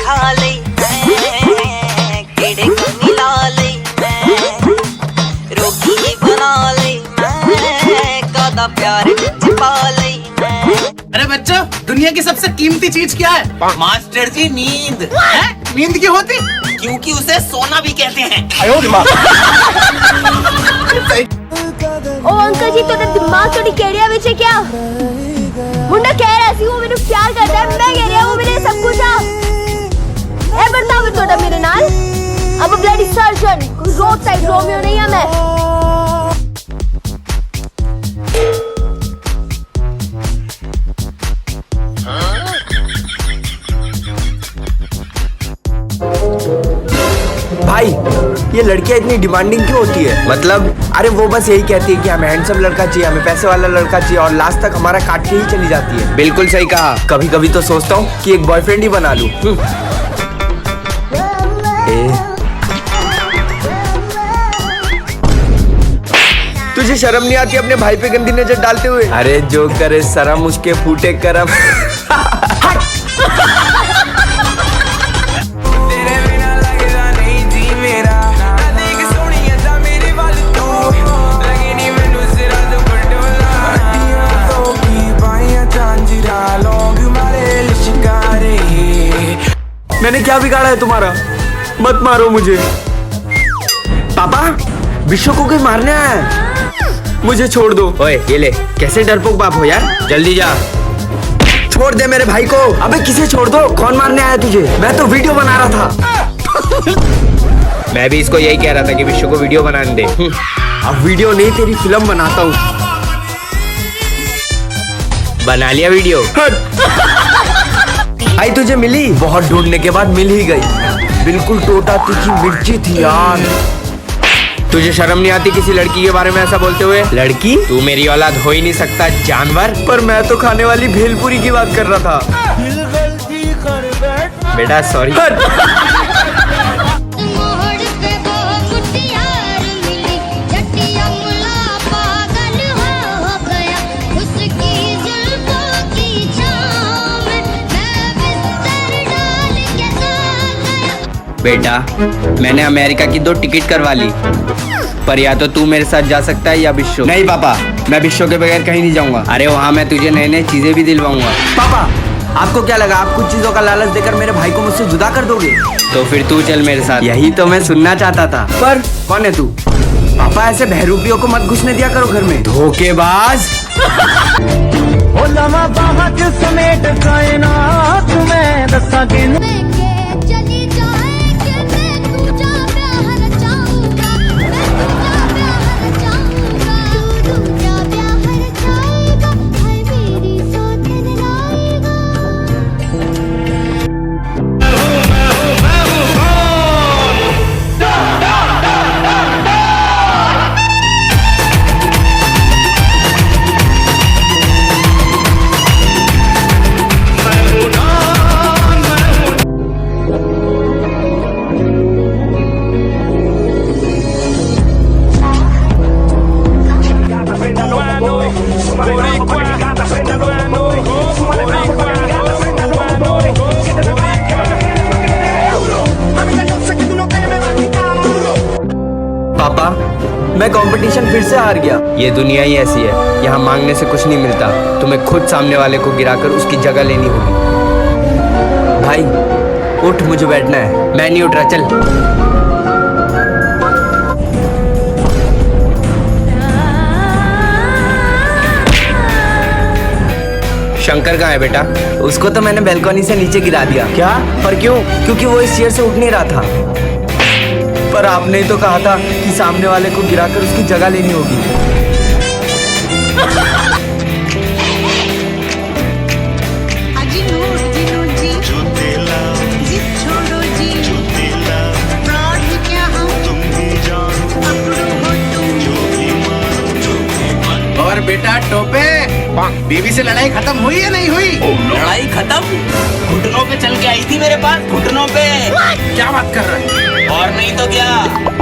खा ले मैं, केड़े को मिला ले मैं, रोगी बना ले मैं, कादा प्यार छिपा ले मैं। अरे बच्चों, दुनिया की सबसे कीमती चीज क्या है? मास्टर जी नींद। है? नींद क्यों होती? क्योंकि उसे सोना भी कहते हैं। ओ अंकल जी, तेरा दिमाग थोड़ी केड़िया विच है क्या? मुंडा कह रहा सी वो मेरे प्यार करता है, मैं कह रही हूं वो मेरे सब कुछ आ। ए बंदा भी थोड़ा मेरे नाल अब bloody surgeon, road side Romeo नहीं है मैं। भाई, ये लड़कियां इतनी डिमांडिंग क्यों होती है? मतलब अरे वो बस यही कहती है कि हमें हैंडसम लड़का चाहिए, हमें पैसे वाला लड़का चाहिए, और लास्ट तक हमारा काट के ही चली जाती है। बिल्कुल सही कहा। कभी कभी तो सोचता हूँ कि एक बॉयफ्रेंड ही बना लूं। तुझे शर्म नहीं आती अपने भाई पे गंदी नजर डालते हुए? अरे जो करे शर्म उसके फूटे करम। मैंने क्या बिगाड़ा है तुम्हारा? मत मारो मुझे। पापा, विश्व को कोई मारने आया है। मुझे छोड़ दो। ओए ये ले, कैसे डरपोक बाप हो यार, जल्दी जा। छोड़ दे मेरे भाई को। अबे किसे छोड़ दो? कौन मारने आया तुझे? मैं तो वीडियो बना रहा था। मैं भी इसको यही कह रहा था कि विश्व को वीडियो बनाने दे। अब वीडियो नहीं, तेरी फिल्म बनाता हूँ। बना लिया वीडियो। आई तुझे मिली? बहुत ढूंढने के बाद मिल ही गई। बिल्कुल टोटा तीखी मिर्ची थी यार। तुझे शर्म नहीं आती किसी लड़की के बारे में ऐसा बोलते हुए? लड़की? तू मेरी औलाद हो ही नहीं सकता जानवर। पर मैं तो खाने वाली भेलपुरी की बात कर रहा था। बेटा सॉरी। बेटा, मैंने अमेरिका की 2 टिकट करवा ली, पर या तो तू मेरे साथ जा सकता है या विश्व। नहीं पापा, मैं विश्व के बगैर कहीं नहीं जाऊंगा। अरे वहाँ मैं तुझे नई नई चीजें भी दिलवाऊंगा। पापा, आपको क्या लगा आप कुछ चीजों का लालच देकर मेरे भाई को मुझसे जुदा कर दोगे? तो फिर तू चल मेरे साथ। यही तो मैं सुनना चाहता था। पर कौन है तू? पापा, ऐसे बहरूपियों को मत घुसने दिया करो घर में। धोखेबाज। पापा, मैं कंपटीशन फिर से हार गया। ये दुनिया ही ऐसी है, यहाँ मांगने से कुछ नहीं मिलता। तुम्हें खुद सामने वाले को गिराकर उसकी जगह लेनी होगी। भाई उठ, मुझे बैठना है। मैं नहीं उठ रहा, चल। शंकर कहाँ है बेटा? उसको तो मैंने बैल्कनी से नीचे गिरा दिया। क्या? पर क्यों? क्योंकि वो इस चेयर से उठ नहीं रहा था। पर आपने ही तो कहा था कि सामने वाले को गिराकर उसकी जगह लेनी होगी। और बेटा टोपे, बीवी से लड़ाई खत्म हुई या नहीं हुई? लड़ाई खत्म? घुटनों पे चल के आई थी मेरे पास, घुटनों पे। क्या बात कर रहा है? और नहीं तो क्या।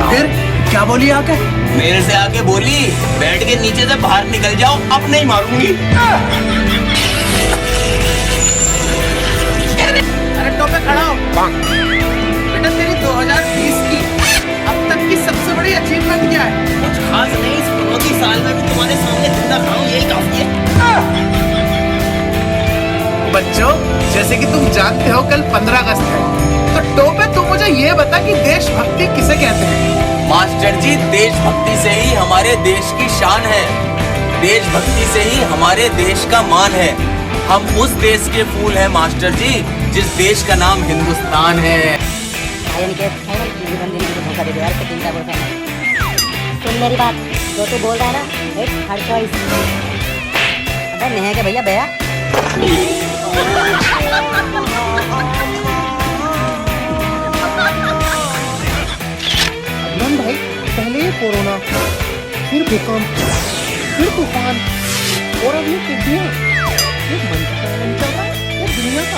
फिर क्या बोली आके? मेरे से आके बोली, बेड के नीचे से बाहर निकल जाओ, अब नहीं मारूंगी। अरे टोपे खड़ा हो। बच्चों, जैसे कि तुम जानते हो कल 15 अगस्त है, तो टोपे तू मुझे ये बता कि देशभक्ति किसे कहते हैं? मास्टर जी, देशभक्ति से ही हमारे देश की शान है। देशभक्ति से ही हमारे देश का मान है। हम उस देश के फूल हैं मास्टर जी, जिस देश का नाम हिंदुस्तान है। सुन मेरी बात, जो तू बोल रहा है ना, एक हर चॉइस। अबे नहीं है क्या भैया भैया? अदनान भाई, पहले ये कोरोना, फिर भूकंप, फिर तूफान, और अब ये टिड्डियां। ये मन का काम चल रहा है, ये दुनिया का।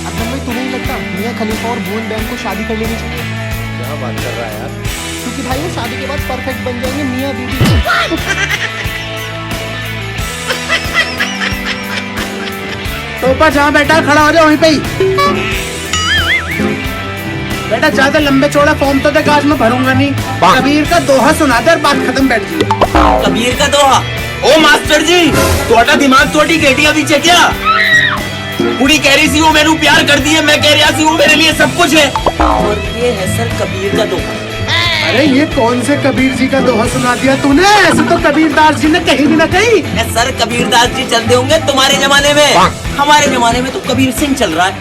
अदनान भाई, तुम्हें नहीं लगता मियां खलीफा और भुवन बैन को शादी कर लेनी चाहिए? क्या बात कर रहा है यार? क्योंकि भाई वो शादी के बाद परफेक्ट बन जाएंगे मियां बीवी। टोपा जहाँ बैठा खड़ा हो जाओ वहीं पे ही। बेटा ज्यादा लंबे चौड़ा फॉर्म तो देख, आज मैं भरूंगा नहीं। कबीर का दोहा सुना दे और बात खत्म, बैठ जी। कबीर का दोहा? ओ मास्टर जी, थोड़ा दिमाग थोड़ी गेटिया पीछे क्या? कुड़ी कह रही थी वो मेनू प्यार कर दिए, मैं कह रहा थी वो मेरे लिए सब कुछ है। और ये है सर कबीर का दोहा। अरे ये कौन से कबीर जी का दोहा सुना दिया तूने? ऐसे तो कबीरदास जी ने कहीं भी ना कही। सर कबीरदास जी चलते होंगे तुम्हारे जमाने में, हमारे जमाने में तो कबीर सिंह चल रहा है।